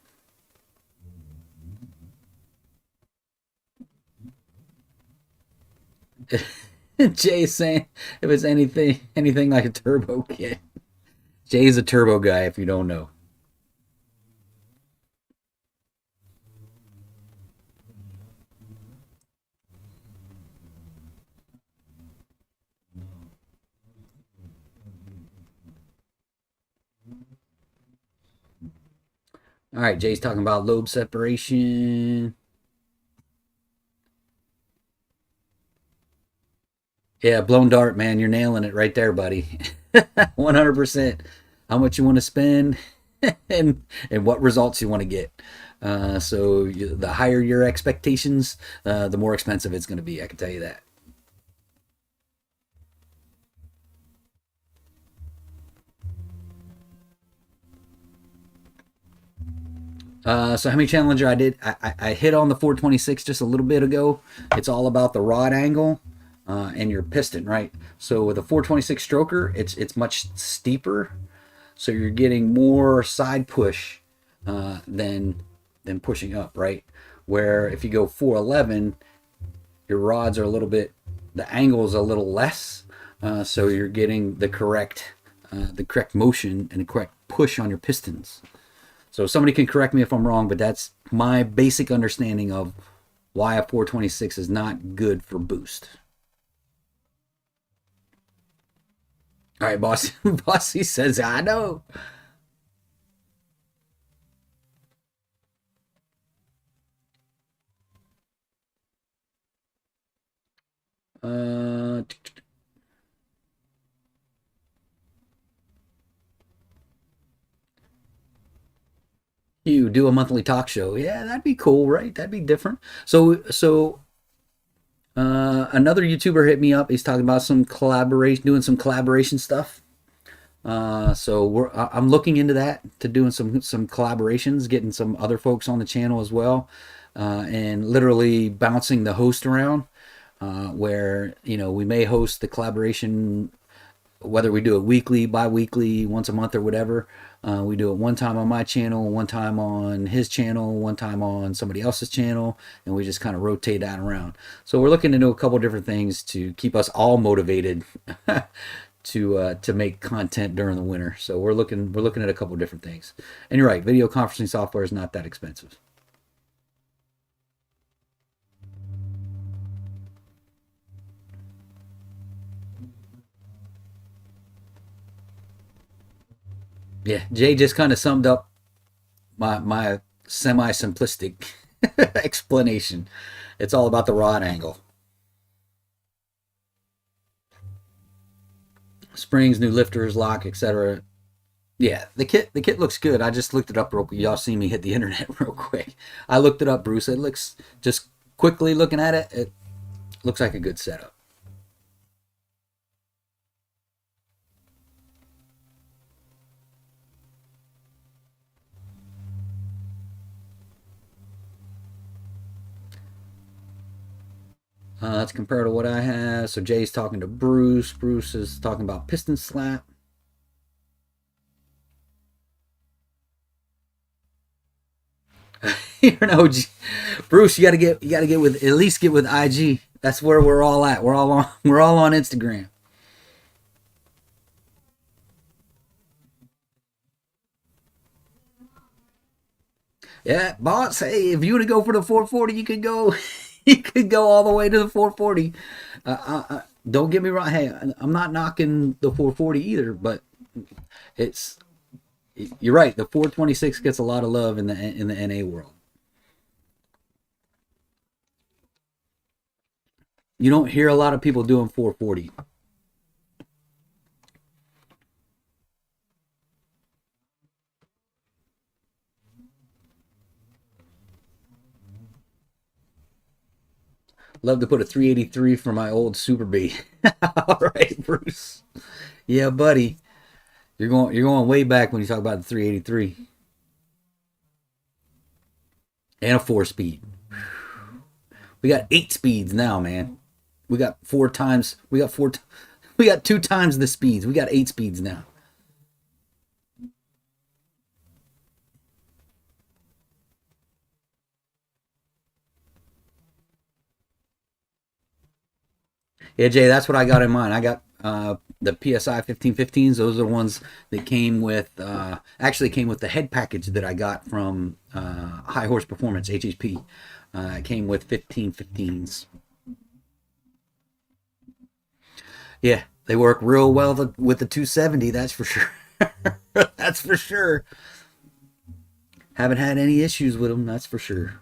A: Jay's saying if it's anything like a turbo kit. Jay's a turbo guy. If you don't know. All right, Jay's talking about lobe separation. Yeah, blown dart, man. You're nailing it right there, buddy. 100%. How much you want to spend and what results you want to get. The higher your expectations, the more expensive it's going to be. I can tell you that. So how many challenger I did? I hit on the 426 just a little bit ago. It's all about the rod angle and your piston, right? So with a 426 stroker, it's much steeper. so you're getting more side push than pushing up, right? Where if you go 411, your rods are a little bit, the angle is a little less, so you're getting the correct motion and the correct push on your pistons. So somebody can correct me if I'm wrong, but that's my basic understanding of why a 426 is not good for boost. All right, boss. Bossy says, I know. Uh, you do a monthly talk show. Yeah, that'd be cool, right? That'd be different. Another YouTuber hit me up. He's talking about some collaboration, doing some collaboration stuff. I'm looking into that, to doing some collaborations, getting some other folks on the channel as well, and literally bouncing the host around. Where we may host the collaboration, whether we do it weekly, bi-weekly, once a month, or whatever. We do it one time on my channel, one time on his channel, one time on somebody else's channel, and we just kind of rotate that around. So we're looking into a couple different things to keep us all motivated to make content during the winter. So we're looking at a couple different things. And you're right, video conferencing software is not that expensive. Yeah, Jay just kind of summed up my semi simplistic explanation. It's all about the rod angle. Springs, new lifters, lock, etc. Yeah, the kit looks good. I just looked it up real quick. Y'all see me hit the internet real quick. I looked it up, Bruce. It looks, just quickly looking at it, it looks like a good setup. That's compared to what I have. So Jay's talking to Bruce. Bruce is talking about piston slap. You're an OG. Bruce, you gotta get with, at least get with IG. That's where we're all at. We're all on Instagram. Yeah, boss. Hey, if you want to go for the 440, you could go. You could go all the way to the 440. Don't get me wrong. Hey, I'm not knocking the 440 either, but it's, you're right. The 426 gets a lot of love in the NA world. You don't hear a lot of people doing 440. Love to put a 383 for my old Super B. All right, Bruce. Yeah, buddy. You're going way back when you talk about the 383 and a 4 speed. We got 8 speeds now, man. We got four times. We got 2 times the speeds. We got 8 speeds now. Yeah, Jay, that's what I got in mind. I got the PSI 1515s. Those are the ones that came with, actually came with the head package that I got from High Horse Performance, HHP. It came with 1515s. Yeah, they work real well with the 270, that's for sure. That's for sure. Haven't had any issues with them, that's for sure.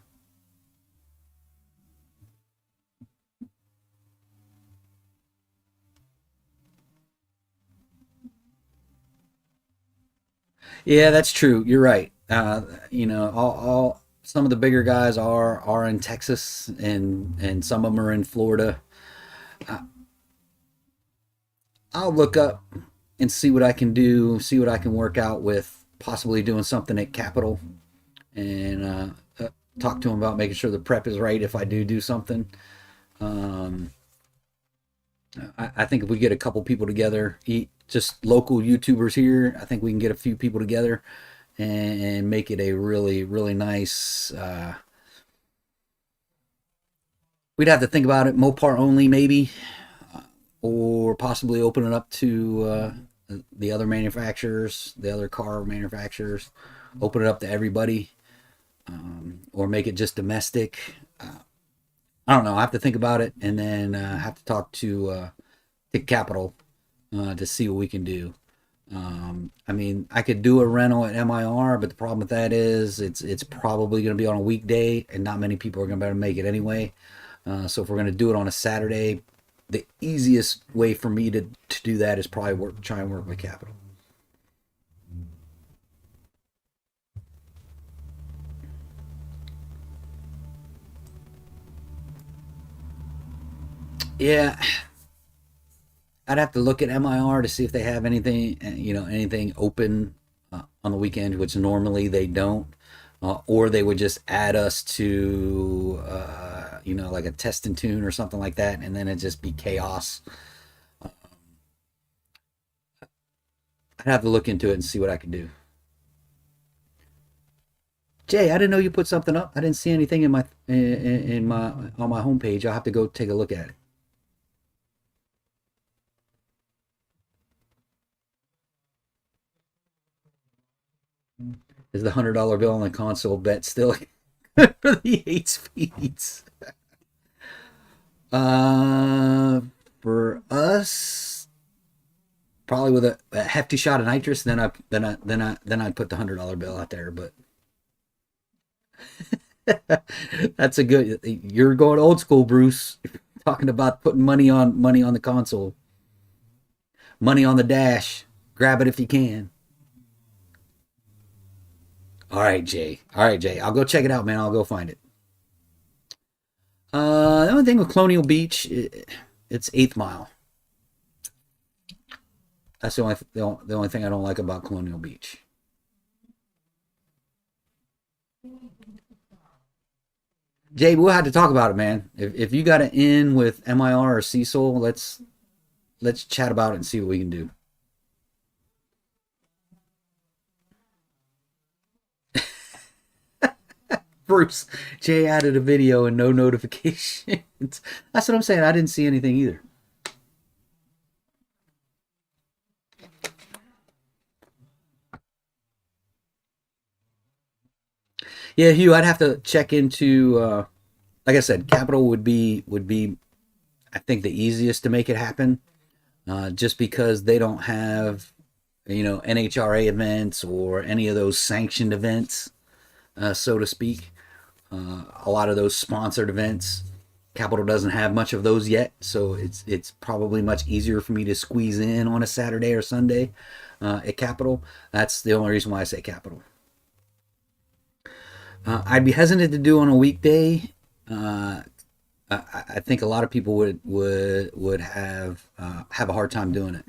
A: Yeah, that's true. You're right. All some of the bigger guys are in Texas, and some of them are in Florida. I, I'll look up and see what I can do, see what I can work out with possibly doing something at Capitol, and talk to them about making sure the prep is right if I do something. Um, I think if we get a couple people together, just local YouTubers here. I think we can get a few people together and make it a really, really nice. We'd have to think about it. Mopar only, maybe, or possibly open it up to the other manufacturers, the other car manufacturers. Open it up to everybody, or make it just domestic. I don't know. I have to think about it, and then have to talk to Capital to see what we can do. I mean, I could do a rental at MIR, but the problem with that is it's probably going to be on a weekday, and not many people are going to be able to make it anyway. So if we're going to do it on a Saturday, the easiest way for me to do that is probably try and work with Capital. Yeah, I'd have to look at MIR to see if they have anything, anything open on the weekend, which normally they don't, or they would just add us to, like a test and tune or something like that, and then it'd just be chaos. I'd have to look into it and see what I can do. Jay, I didn't know you put something up. I didn't see anything in my on my homepage. I'll have to go take a look at it. Is the $100 bill on the console bet still for the 8 speeds? Uh, for us, probably with a hefty shot of nitrous. Then I put the $100 bill out there. But that's a good. You're going old school, Bruce. Talking about putting money on the console, money on the dash. Grab it if you can. All right, Jay. All right, Jay. I'll go check it out, man. I'll go find it. The only thing with Colonial Beach, it's Eighth Mile. That's the only thing I don't like about Colonial Beach. Jay, we'll have to talk about it, man. If you got an in with MIR or Cecil, let's chat about it and see what we can do. Bruce, Jay added a video and no notifications. That's what I'm saying. I didn't see anything either. Yeah, Hugh, I'd have to check into. Like I said, Capital would be I think the easiest to make it happen, just because they don't have NHRA events or any of those sanctioned events, so to speak. A lot of those sponsored events, Capital doesn't have much of those yet, so it's probably much easier for me to squeeze in on a Saturday or Sunday at Capital. That's the only reason why I say Capital. I'd be hesitant to do on a weekday. I think a lot of people would have a hard time doing it.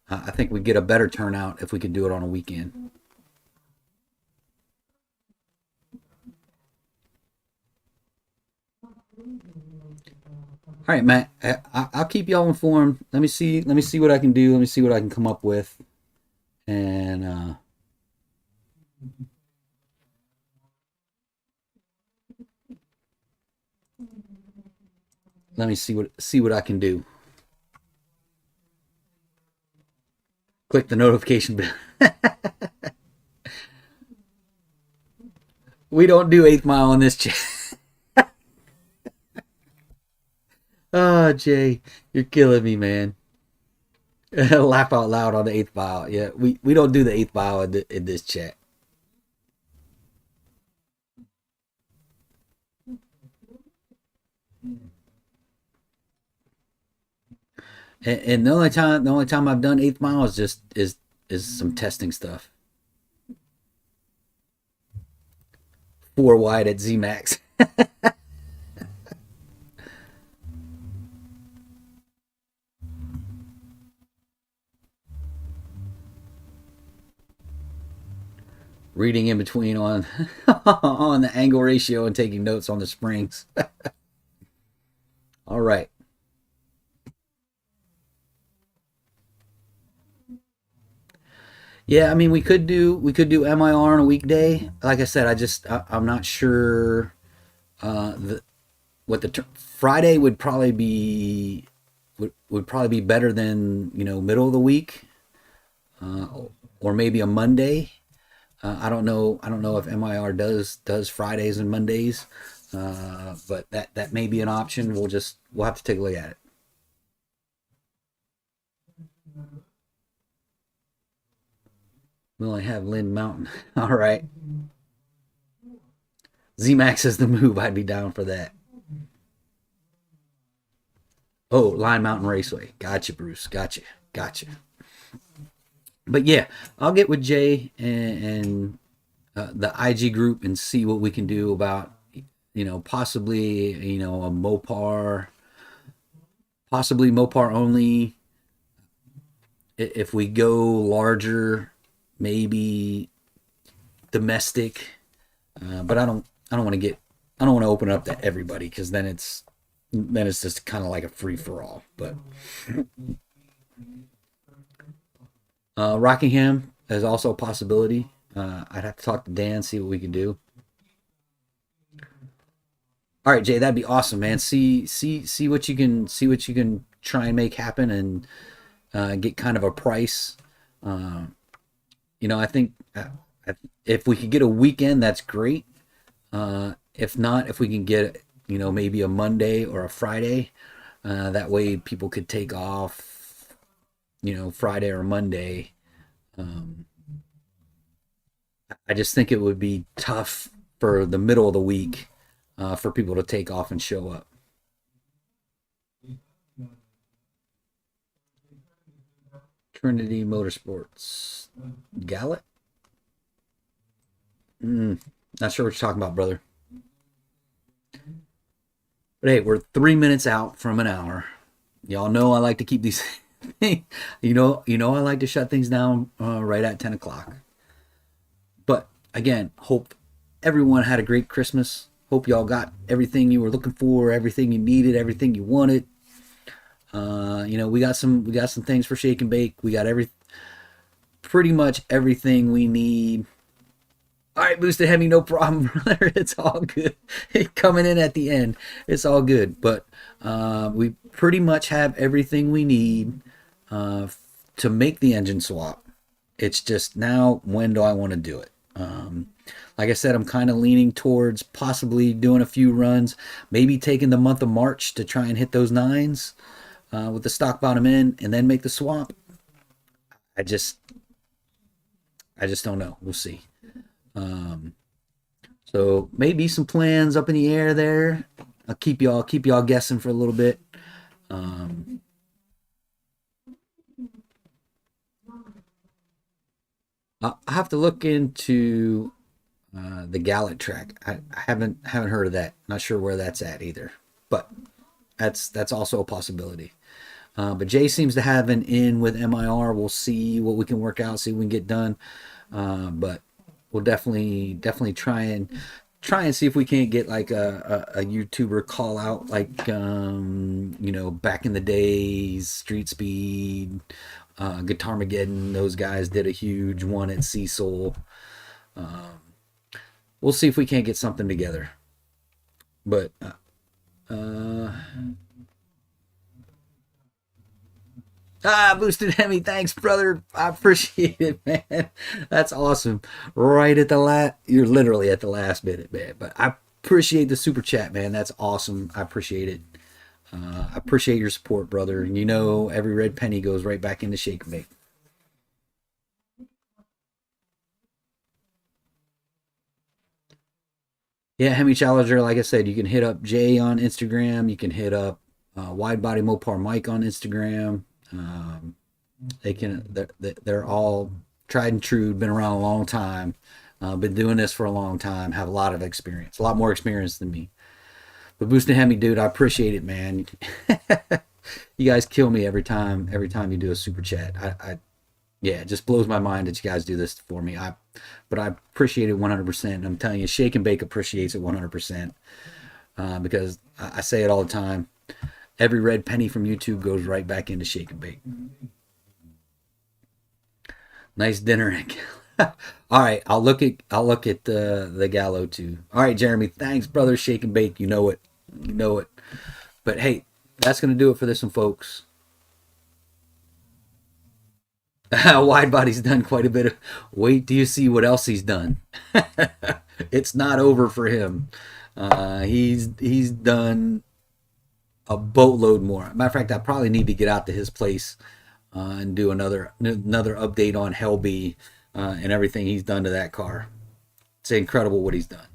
A: I think we'd get a better turnout if we could do it on a weekend. All right, Matt. I'll keep y'all informed. Let me see. Let me see what I can do. Let me see what I can come up with, and let me see what I can do. Click the notification bell. We don't do Eighth Mile on this channel. Oh, Jay, you're killing me, man. Laugh out loud on the Eighth Mile. Yeah, we don't do the Eighth Mile in this chat. And the only time I've done Eighth Mile is just is some testing stuff. 4 wide at ZMAX. Reading in between on on the angle ratio and taking notes on the springs. All right. Yeah, I mean we could do MIR on a weekday. Like I said, I'm not sure the what the Friday would probably be better than middle of the week, uh, or maybe a Monday. I don't know if MIR does Fridays and Mondays, but that may be an option. We'll have to take a look at it. We only have Lynn Mountain. All right, ZMAX is the move. I'd be down for that. Oh, Line Mountain Raceway. Gotcha, Bruce. Gotcha. But yeah, I'll get with Jay and the IG group and see what we can do about possibly a Mopar only. If we go larger, maybe domestic. But I don't want to open it up to everybody because then it's just kind of like a free for all. But Rockingham is also a possibility. I'd have to talk to Dan, see what we can do. All right, Jay, that'd be awesome, man. See what you can try and make happen, and get kind of a price. Uh, I think if we could get a weekend, that's great. If not, if we can get maybe a Monday or a Friday, that way people could take off Friday or Monday. Um, I just think it would be tough for the middle of the week, for people to take off and show up. Trinity Motorsports, Gallet. Mm, not sure what you're talking about, brother. But hey, we're 3 minutes out from an hour. Y'all know I like to keep these. I like to shut things down right at 10 o'clock. But again, hope everyone had a great Christmas. Hope y'all got everything you were looking for, everything you needed, everything you wanted. We got some things for Shake and Bake. We got pretty much everything we need. All right, Boosted Heavy, no problem, brother. It's all good. Coming in at the end, it's all good. But we pretty much have everything we need uh, to make the engine swap. It's just now, when do I want to do it? Like I said, I'm kind of leaning towards possibly doing a few runs, maybe taking the month of March to try and hit those nines with the stock bottom in, and then make the swap. I just, I just don't know. We'll see. Um, so maybe some plans up in the air there. I'll keep y'all guessing for a little bit. Um, I'll have to look into the Gallet track. I haven't heard of that. Not sure where that's at either. But that's also a possibility. But Jay seems to have an in with MIR. We'll see what we can work out, see what we can get done. But we'll definitely try and see if we can't get like a YouTuber call out, like back in the days, Street Speed, Guitar Mageddon. Those guys did a huge one at Cecil. Um, we'll see if we can't get something together. But uh, Boosted Hemi, thanks, brother. I appreciate it, man. That's awesome. Right at the last, you're literally at the last minute, man. But I appreciate the super chat, man. That's awesome. I appreciate it. I appreciate your support, brother. And every red penny goes right back into Shake and Bake. Yeah, Hemi Challenger, like I said, you can hit up Jay on Instagram. You can hit up Wide Body Mopar Mike on Instagram. Um, they're all tried and true, been around a long time, been doing this for a long time, have a lot of experience, a lot more experience than me. But Boosted Hemi, dude, I appreciate it, man. You guys kill me every time you do a super chat. Yeah, it just blows my mind that you guys do this for me. But I appreciate it 100%. And I'm telling you, Shake and Bake appreciates it 100%, because I say it all the time. Every red penny from YouTube goes right back into Shake and Bake. Nice dinner. All right, I'll look at the Gallo too. All right, Jeremy, thanks, brother. Shake and bake, you know it. But hey, that's gonna do it for this one, folks. Wide body's done quite a bit of. Wait do you see what else he's done? It's not over for him. He's done a boatload more. Matter of fact, I probably need to get out to his place and do another update on Helby and everything he's done to that car. It's incredible what he's done.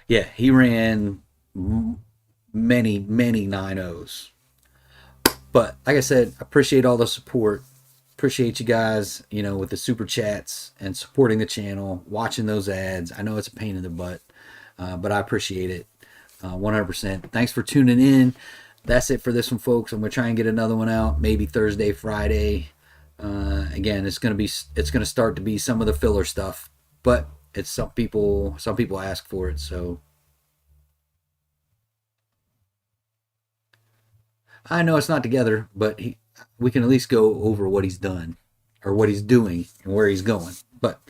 A: Yeah, he ran many 9.0s. But like I said, I appreciate all the support. Appreciate you guys, with the super chats and supporting the channel, watching those ads. I know it's a pain in the butt, but I appreciate it 100%. Thanks for tuning in. That's it for this one, folks. I'm gonna try and get another one out, maybe Thursday, Friday. Again, it's gonna start to be some of the filler stuff, but it's some people ask for it, so I know it's not together, but we can at least go over what he's done or what he's doing and where he's going. But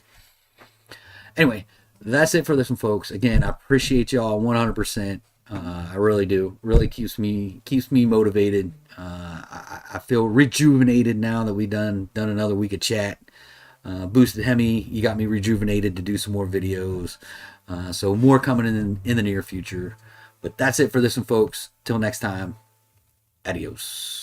A: anyway, that's it for this one, folks. Again, I appreciate y'all 100%. I really do. Really keeps me motivated. I feel rejuvenated now that we done another week of chat. Boosted Hemi, you got me rejuvenated to do some more videos. So more coming in the near future. But that's it for this one, folks. Till next time. Adios.